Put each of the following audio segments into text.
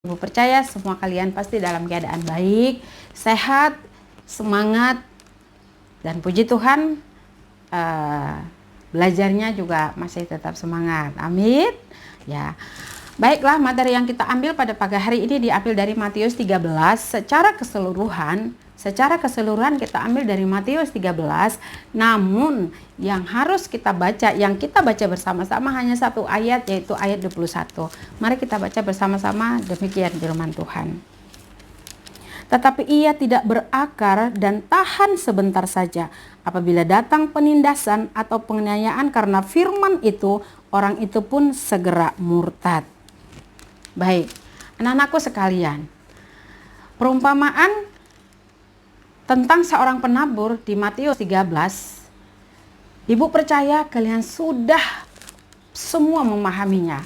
Ibu percaya semua kalian pasti dalam keadaan baik, sehat, semangat, dan puji Tuhan belajarnya juga masih tetap semangat. Amin. Ya. Baiklah, materi yang kita ambil pada pagi hari ini diambil dari Matius 13 secara keseluruhan. Secara keseluruhan kita ambil dari Matius 13, namun yang harus kita baca, yang kita baca bersama-sama hanya satu ayat, yaitu ayat 21. Mari kita baca bersama-sama, demikian firman Tuhan. Tetapi ia tidak berakar dan tahan sebentar saja. Apabila datang penindasan atau penganiayaan karena firman itu, orang itu pun segera murtad. Baik, anak-anakku sekalian, perumpamaan tentang seorang penabur di Matius 13, Ibu percaya kalian sudah semua memahaminya.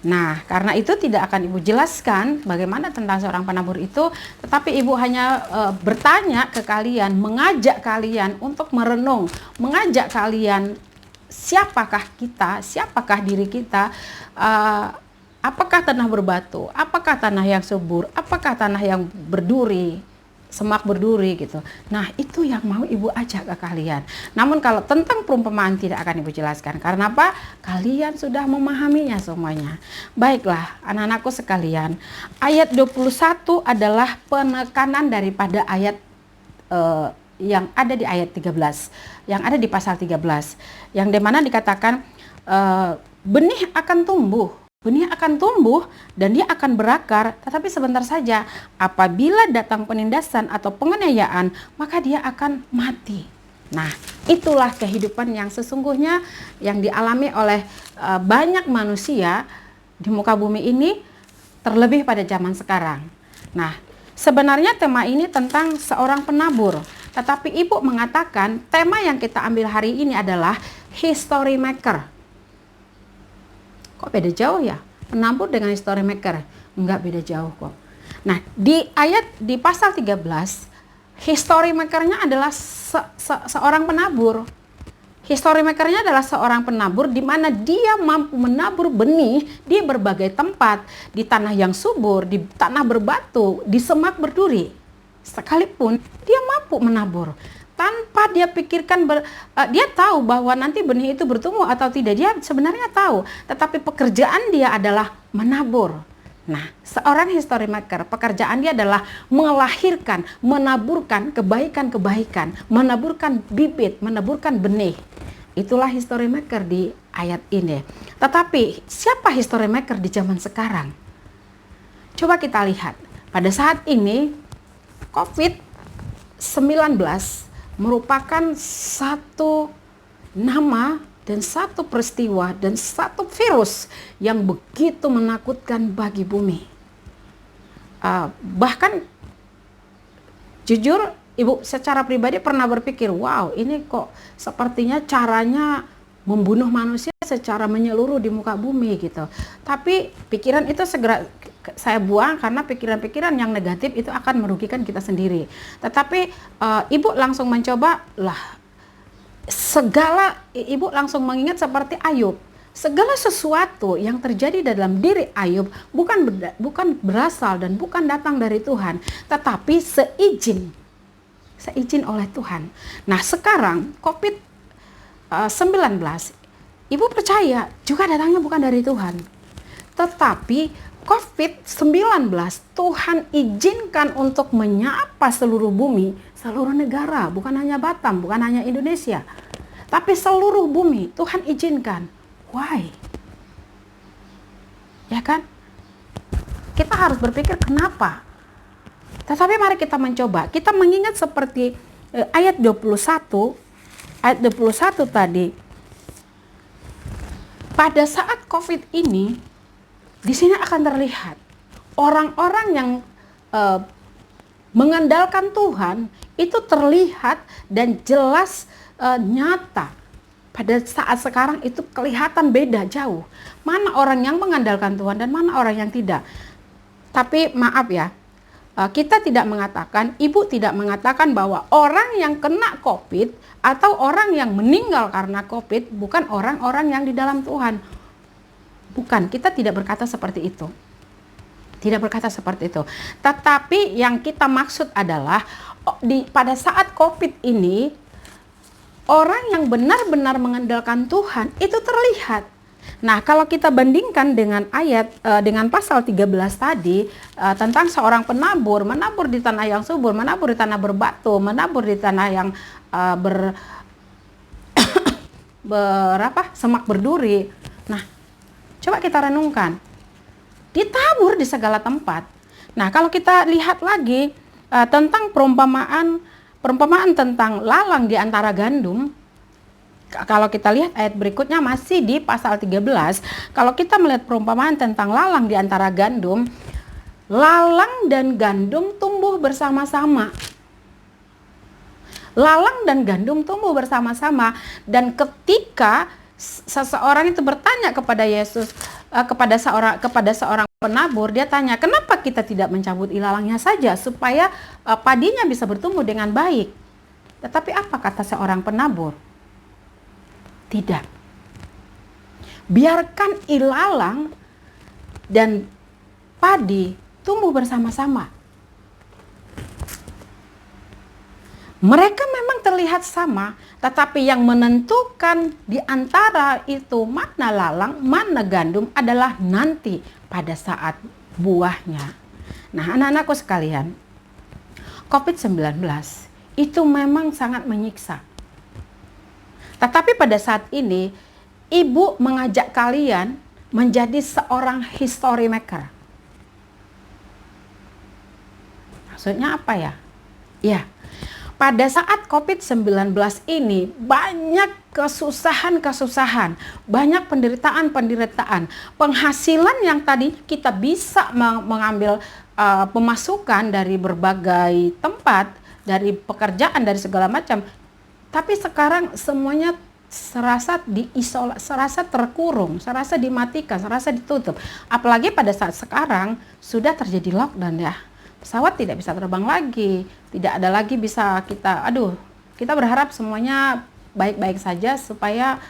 Nah, karena itu tidak akan Ibu jelaskan bagaimana tentang seorang penabur itu, tetapi Ibu hanya bertanya ke kalian, mengajak kalian untuk merenung, mengajak kalian siapakah kita, siapakah diri kita, apakah tanah berbatu, apakah tanah yang subur, apakah tanah yang berduri, semak berduri gitu. Nah, itu yang mau Ibu ajak ke kalian. Namun kalau tentang perumpamaan tidak akan Ibu jelaskan. Karena apa? Kalian sudah memahaminya semuanya. Baiklah, anak-anakku sekalian, ayat 21 adalah penekanan daripada ayat yang ada di ayat 13, yang ada di pasal 13, yang dimana dikatakan benih akan tumbuh. Benih akan tumbuh dan dia akan berakar, tetapi sebentar saja. Apabila datang penindasan atau penganiayaan, maka dia akan mati. Nah, itulah kehidupan yang sesungguhnya yang dialami oleh banyak manusia di muka bumi ini, terlebih pada zaman sekarang. Nah, sebenarnya tema ini tentang seorang penabur, tetapi Ibu mengatakan tema yang kita ambil hari ini adalah history maker. Kok beda jauh ya? Penabur dengan history maker? Enggak beda jauh kok. Nah, di pasal 13, history makernya adalah seorang penabur. History makernya adalah seorang penabur di mana dia mampu menabur benih di berbagai tempat, di tanah yang subur, di tanah berbatu, di semak berduri. Sekalipun dia mampu menabur. Tanpa dia pikirkan, dia tahu bahwa nanti benih itu bertumbuh atau tidak, dia sebenarnya tahu. Tetapi pekerjaan dia adalah menabur. Nah, seorang history maker, pekerjaan dia adalah melahirkan, menaburkan kebaikan-kebaikan, menaburkan bibit, menaburkan benih. Itulah history maker di ayat ini. Tetapi siapa history maker di zaman sekarang? Coba kita lihat. Pada saat ini, COVID-19 merupakan satu nama dan satu peristiwa dan satu virus yang begitu menakutkan bagi bumi. Bahkan jujur Ibu secara pribadi pernah berpikir, wow, ini kok sepertinya caranya membunuh manusia secara menyeluruh di muka bumi gitu. Tapi pikiran itu segera saya buang karena pikiran-pikiran yang negatif itu akan merugikan kita sendiri. Tetapi Ibu langsung mencoba Ibu langsung mengingat seperti Ayub. Segala sesuatu yang terjadi dalam diri Ayub bukan berasal dan bukan datang dari Tuhan, tetapi seizin oleh Tuhan. Nah, sekarang COVID-19, Ibu percaya juga datangnya bukan dari Tuhan. Tetapi COVID-19 Tuhan izinkan untuk menyapa seluruh bumi, seluruh negara, bukan hanya Batam, bukan hanya Indonesia, tapi seluruh bumi Tuhan izinkan. Why? Ya kan? Kita harus berpikir kenapa? Tetapi mari kita mencoba, kita mengingat seperti ayat 21 tadi. Pada saat COVID ini, di sini akan terlihat orang-orang yang mengandalkan Tuhan itu terlihat dan jelas nyata. Pada saat sekarang itu kelihatan beda jauh. Mana orang yang mengandalkan Tuhan dan mana orang yang tidak. Tapi maaf ya, kita tidak mengatakan, Ibu tidak mengatakan bahwa orang yang kena COVID atau orang yang meninggal karena COVID bukan orang-orang yang di dalam Tuhan. Bukan, kita tidak berkata seperti itu. Tidak berkata seperti itu. Tetapi yang kita maksud adalah pada saat COVID ini, orang yang benar-benar mengandalkan Tuhan itu terlihat. Nah, kalau kita bandingkan dengan ayat dengan pasal 13 tadi tentang seorang penabur, menabur di tanah yang subur, menabur di tanah berbatu, menabur di tanah yang semak berduri. Nah, coba kita renungkan. Ditabur di segala tempat. Nah, kalau kita lihat lagi tentang perumpamaan tentang lalang di antara gandum, kalau kita lihat ayat berikutnya masih di pasal 13, kalau kita melihat perumpamaan tentang lalang di antara gandum, lalang dan gandum tumbuh bersama-sama. Lalang dan gandum tumbuh bersama-sama, dan ketika seseorang itu bertanya kepada Yesus, kepada seorang penabur, dia tanya, kenapa kita tidak mencabut ilalangnya saja supaya padinya bisa bertumbuh dengan baik? Tetapi apa kata seorang penabur? Tidak. Biarkan ilalang dan padi tumbuh bersama-sama. Mereka memang terlihat sama, tetapi yang menentukan di antara itu mana lalang, mana gandum adalah nanti pada saat buahnya. Nah, anak-anakku sekalian, COVID-19 itu memang sangat menyiksa. Tetapi pada saat ini, Ibu mengajak kalian menjadi seorang history maker. Maksudnya apa ya? Ya, pada saat COVID-19 ini banyak kesusahan-kesusahan, banyak penderitaan-penderitaan. Penghasilan yang tadi kita bisa mengambil pemasukan dari berbagai tempat, dari pekerjaan, dari segala macam. Tapi sekarang semuanya serasa serasa terkurung, serasa dimatikan, serasa ditutup. Apalagi pada saat sekarang sudah terjadi lockdown ya. Pesawat tidak bisa terbang lagi, tidak ada lagi bisa kita berharap semuanya baik-baik saja supaya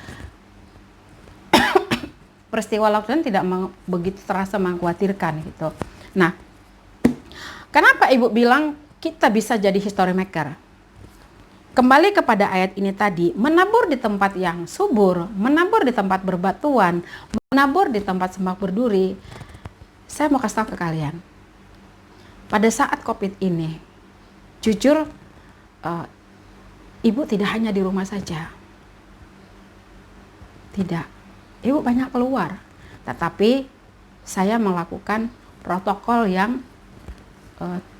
peristiwa lockdown tidak begitu terasa mengkhawatirkan gitu. Nah, kenapa Ibu bilang kita bisa jadi history maker? Kembali kepada ayat ini tadi, menabur di tempat yang subur, menabur di tempat berbatuan, menabur di tempat semak berduri. Saya mau kasih tahu ke kalian. Pada saat COVID ini, jujur, Ibu tidak hanya di rumah saja. Tidak, Ibu banyak keluar. Tetapi saya melakukan protokol yang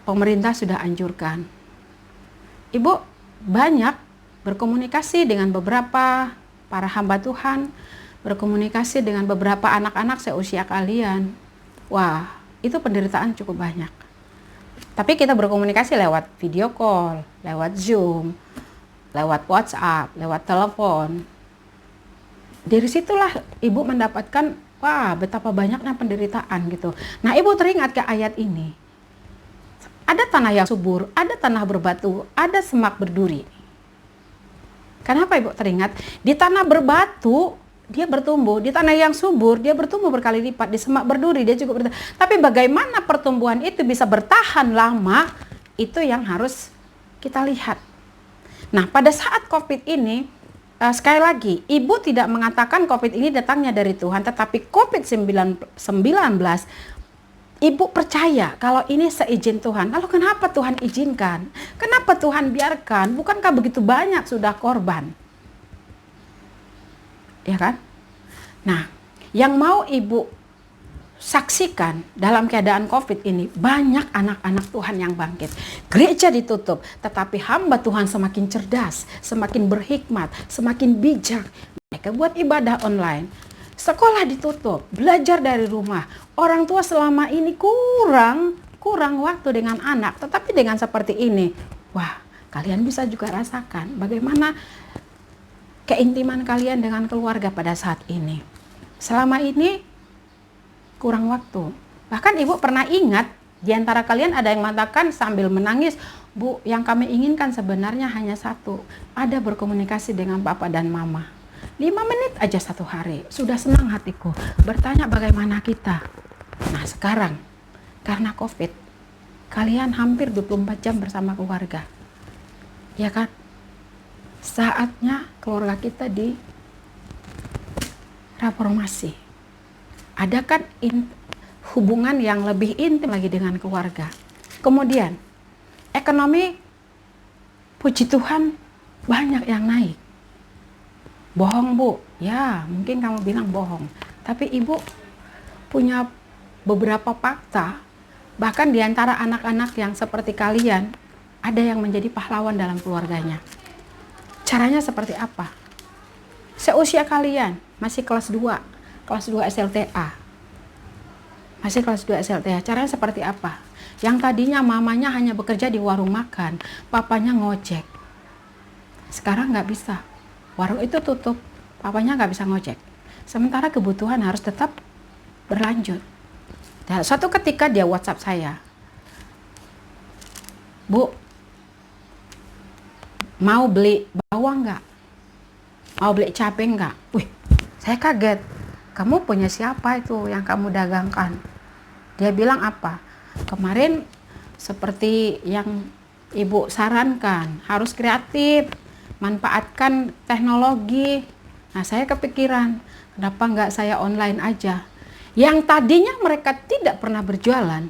pemerintah sudah anjurkan. Ibu banyak berkomunikasi dengan beberapa para hamba Tuhan, berkomunikasi dengan beberapa anak-anak seusia kalian. Wah, itu penderitaan cukup banyak. Tapi kita berkomunikasi lewat video call, lewat Zoom, lewat WhatsApp, lewat telepon. Dari situlah Ibu mendapatkan, wah, betapa banyaknya penderitaan gitu. Nah, Ibu teringat ke ayat ini. Ada tanah yang subur, ada tanah berbatu, ada semak berduri. Kenapa Ibu teringat? Di tanah berbatu dia bertumbuh, di tanah yang subur dia bertumbuh berkali lipat, di semak berduri dia juga bertumbuh. Tapi bagaimana pertumbuhan itu bisa bertahan lama, itu yang harus kita lihat. Nah, pada saat COVID ini, sekali lagi, Ibu tidak mengatakan COVID ini datangnya dari Tuhan, tetapi COVID-19, Ibu percaya kalau ini seizin Tuhan. Lalu kenapa Tuhan izinkan? Kenapa Tuhan biarkan? Bukankah begitu banyak sudah korban? Ya kan? Nah, yang mau Ibu saksikan dalam keadaan COVID ini, banyak anak-anak Tuhan yang bangkit. Gereja ditutup, tetapi hamba Tuhan semakin cerdas, semakin berhikmat, semakin bijak. Mereka buat ibadah online. Sekolah ditutup, belajar dari rumah. Orang tua selama ini kurang waktu dengan anak, tetapi dengan seperti ini, wah, kalian bisa juga rasakan bagaimana keintiman kalian dengan keluarga pada saat ini. Selama ini kurang waktu. Bahkan Ibu pernah ingat, di antara kalian ada yang mengatakan sambil menangis, Bu, yang kami inginkan sebenarnya hanya satu, ada berkomunikasi dengan Bapak dan Mama. 5 menit aja satu hari, sudah senang hatiku. Bertanya bagaimana kita. Nah, sekarang karena COVID, kalian hampir 24 jam bersama keluarga. Ya kan? Saatnya keluarga kita direformasi. Ada kan hubungan yang lebih intim lagi dengan keluarga. Kemudian, ekonomi, puji Tuhan, banyak yang naik. Bohong, Bu? Ya, mungkin kamu bilang bohong. Tapi Ibu punya beberapa fakta, bahkan di antara anak-anak yang seperti kalian, ada yang menjadi pahlawan dalam keluarganya. Caranya seperti apa? Seusia kalian, masih kelas 2 SLTA. Masih kelas 2 SLTA, caranya seperti apa? Yang tadinya mamanya hanya bekerja di warung makan, papanya ngojek. Sekarang nggak bisa. Warung itu tutup, papanya nggak bisa ngojek. Sementara kebutuhan harus tetap berlanjut. Dan suatu ketika dia WhatsApp saya, Bu, mau beli bawang nggak? Mau beli cabai nggak? Wih, saya kaget. Kamu punya siapa itu yang kamu dagangkan? Dia bilang apa? Kemarin seperti yang Ibu sarankan, harus kreatif, manfaatkan teknologi. Nah, saya kepikiran, kenapa nggak saya online aja? Yang tadinya mereka tidak pernah berjualan,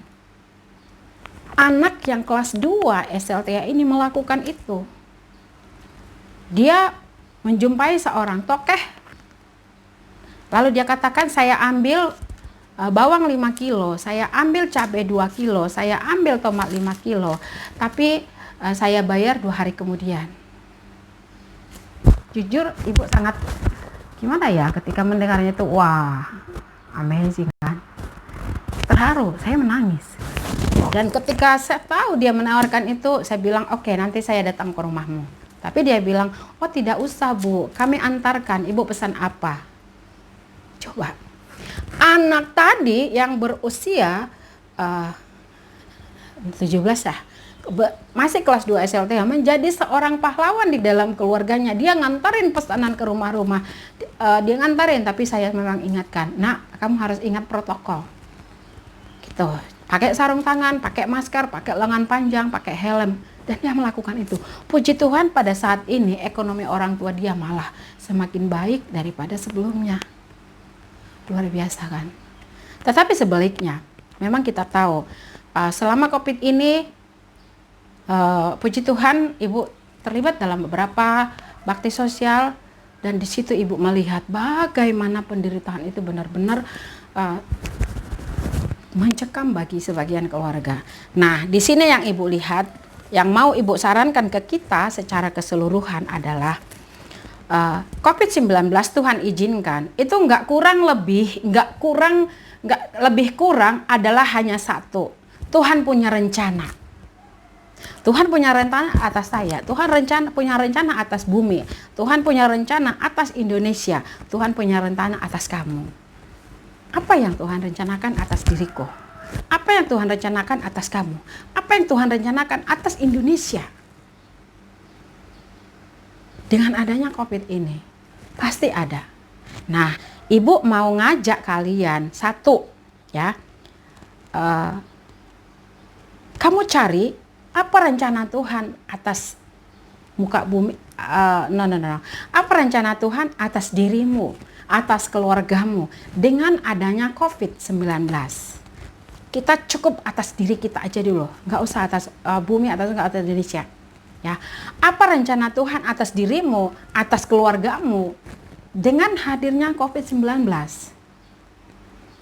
anak yang kelas 2 SLTA ini melakukan itu. Dia menjumpai seorang tokeh, lalu dia katakan, saya ambil bawang 5 kilo, saya ambil cabai 2 kilo, saya ambil tomat 5 kilo, tapi saya bayar 2 hari kemudian. Jujur Ibu sangat gimana ya ketika mendengarnya itu, wah amazing kan, terharu, saya menangis. Dan ketika saya tahu dia menawarkan itu, saya bilang oke, nanti saya datang ke rumahmu. Tapi dia bilang, oh tidak usah Bu, kami antarkan, Ibu pesan apa? Coba, anak tadi yang berusia 17 ya, masih kelas 2 SLTA, menjadi seorang pahlawan di dalam keluarganya. Dia ngantarin pesanan ke rumah-rumah, dia ngantarin, tapi saya memang ingatkan, nak, kamu harus ingat protokol gitu, pakai sarung tangan, pakai masker, pakai lengan panjang, pakai helm. Dan dia melakukan itu. Puji Tuhan, pada saat ini ekonomi orang tua dia malah semakin baik daripada sebelumnya. Luar biasa kan. Tetapi sebaliknya, memang kita tahu selama COVID ini, puji Tuhan, Ibu terlibat dalam beberapa bakti sosial, dan di situ Ibu melihat bagaimana penderitaan itu benar-benar mencekam bagi sebagian keluarga. Nah, di sini yang Ibu lihat, yang mau Ibu sarankan ke kita secara keseluruhan adalah COVID-19 Tuhan izinkan, itu nggak lebih kurang adalah hanya satu. Tuhan punya rencana. Tuhan punya rencana atas saya. Tuhan punya rencana atas bumi. Tuhan punya rencana atas Indonesia. Tuhan punya rencana atas kamu. Apa yang Tuhan rencanakan atas diriku? Apa yang Tuhan rencanakan atas kamu? Apa yang Tuhan rencanakan atas Indonesia? Dengan adanya COVID ini, pasti ada. Nah, Ibu mau ngajak kalian, satu, ya, kamu cari apa rencana Tuhan atas muka bumi, apa rencana Tuhan atas dirimu, atas keluargamu, dengan adanya COVID-19. Kita cukup atas diri kita aja dulu, nggak usah atas bumi, atas Indonesia. Ya, apa rencana Tuhan atas dirimu, atas keluargamu dengan hadirnya COVID-19?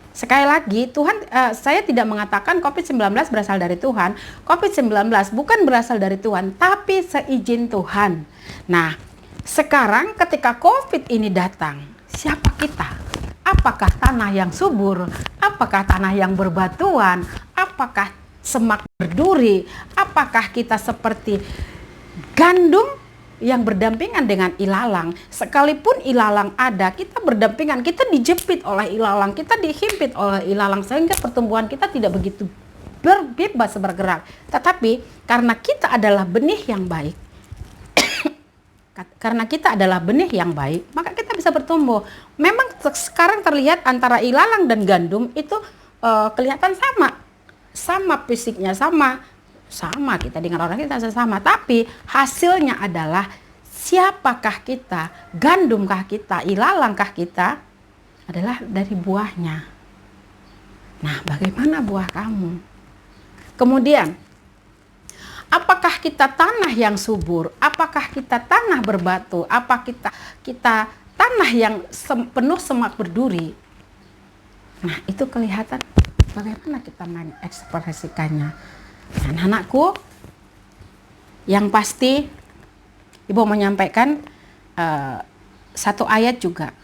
Sekali lagi, Tuhan, saya tidak mengatakan COVID-19 berasal dari Tuhan. COVID-19 bukan berasal dari Tuhan, tapi seizin Tuhan. Nah, sekarang ketika COVID ini datang, siapa kita? Apakah tanah yang subur? Apakah tanah yang berbatuan? Apakah semak berduri? Apakah kita seperti gandum yang berdampingan dengan ilalang? Sekalipun ilalang ada, kita berdampingan, kita dijepit oleh ilalang, kita dihimpit oleh ilalang, sehingga pertumbuhan kita tidak begitu bebas bergerak. Tetapi karena kita adalah benih yang baik, maka kita bisa bertumbuh. Memang sekarang terlihat antara ilalang dan gandum itu kelihatan sama. sama fisiknya, sama kita dengan orang kita sama, tapi hasilnya adalah siapakah kita, gandumkah kita, ilalangkah kita, adalah dari buahnya. Nah, bagaimana buah kamu? Kemudian, apakah kita tanah yang subur? Apakah kita tanah berbatu? Apa kita tanah yang penuh semak berduri? Nah, itu kelihatan bagaimana kita mengekspresikannya. Nah, anakku, yang pasti Ibu menyampaikan satu ayat juga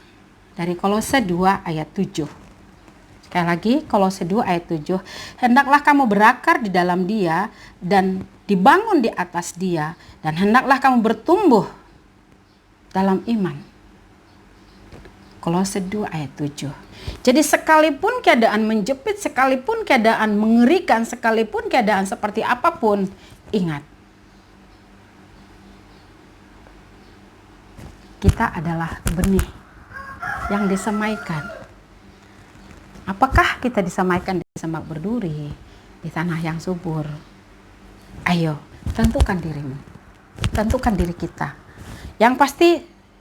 dari Kolose 2 ayat 7. Sekali lagi, Kolose 2 ayat 7. Hendaklah kamu berakar di dalam Dia dan dibangun di atas Dia, dan hendaklah kamu bertumbuh dalam iman. Kolose 2 ayat 7. Jadi sekalipun keadaan menjepit, sekalipun keadaan mengerikan, sekalipun keadaan seperti apapun, ingat, kita adalah benih yang disemaikan. Apakah kita disemaikan di semak berduri, di tanah yang subur? Ayo, tentukan dirimu. Tentukan diri kita. Yang pasti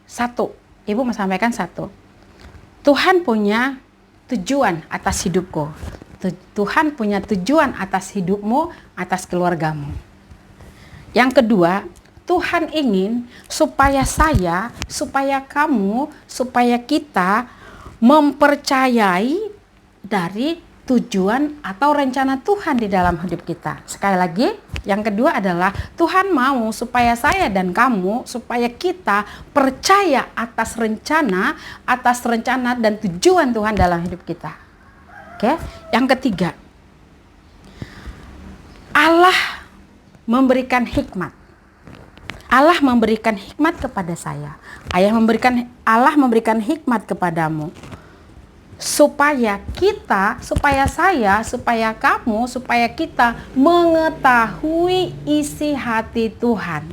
satu, Ibu mau sampaikan satu. Tuhan punya tujuan atas hidupku. Tuhan punya tujuan atas hidupmu, atas keluargamu. Yang kedua, Tuhan ingin supaya saya, supaya kamu, supaya kita mempercayai dari tujuan atau rencana Tuhan di dalam hidup kita. Sekali lagi, yang kedua adalah Tuhan mau supaya saya dan kamu, supaya kita percaya atas rencana dan tujuan Tuhan dalam hidup kita. Oke, yang ketiga, Allah memberikan hikmat. Allah memberikan hikmat kepada saya. Allah memberikan hikmat kepadamu. Supaya saya, supaya kamu, supaya kita mengetahui isi hati Tuhan.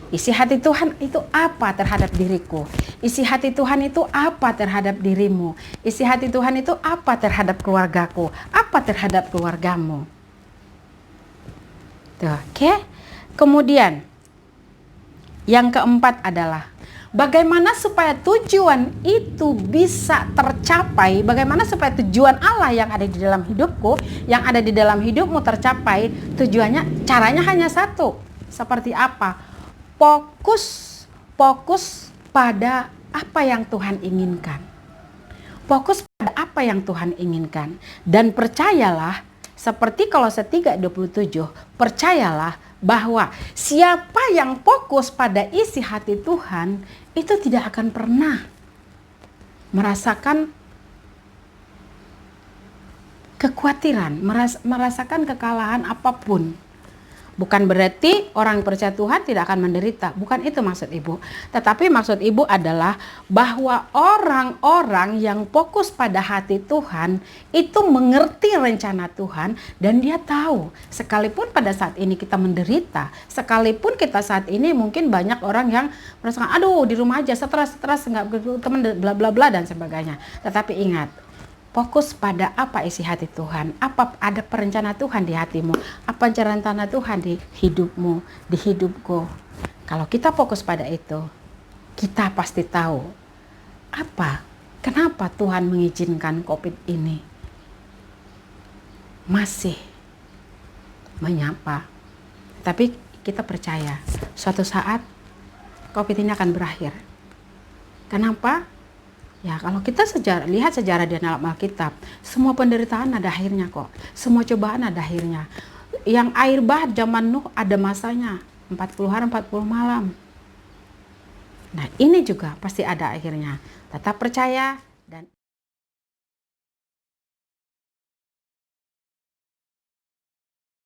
Isi hati Tuhan itu apa terhadap diriku? Isi hati Tuhan itu apa terhadap dirimu? Isi hati Tuhan itu apa terhadap keluargaku? Apa terhadap keluargamu? Tuh, oke? Kemudian, yang keempat adalah bagaimana supaya tujuan itu bisa tercapai, bagaimana supaya tujuan Allah yang ada di dalam hidupku, yang ada di dalam hidupmu tercapai. Tujuannya, caranya hanya satu. Seperti apa? Fokus pada apa yang Tuhan inginkan. Fokus pada apa yang Tuhan inginkan. Dan percayalah, seperti Kolose 3:27, percayalah bahwa siapa yang fokus pada isi hati Tuhan itu tidak akan pernah merasakan kekhawatiran, merasakan kekalahan apapun. Bukan berarti orang yang percaya Tuhan tidak akan menderita. Bukan itu maksud Ibu. Tetapi maksud Ibu adalah bahwa orang-orang yang fokus pada hati Tuhan itu mengerti rencana Tuhan, dan dia tahu sekalipun pada saat ini kita menderita, sekalipun kita saat ini mungkin banyak orang yang merasakan aduh di rumah aja stres nggak teman bla bla bla dan sebagainya. Tetapi ingat, fokus pada apa isi hati Tuhan, apa ada perencana Tuhan di hatimu, apa rencana Tuhan di hidupmu, di hidupku. Kalau kita fokus pada itu, kita pasti tahu kenapa Tuhan mengizinkan COVID ini masih menyapa. Tapi kita percaya suatu saat COVID ini akan berakhir. Kenapa? Ya, kalau kita lihat sejarah di dalam Alkitab, semua penderitaan ada akhirnya kok. Semua cobaan ada akhirnya. Yang air bah zaman Nuh ada masanya, 40 hari 40 malam. Nah, ini juga pasti ada akhirnya. Tetap percaya dan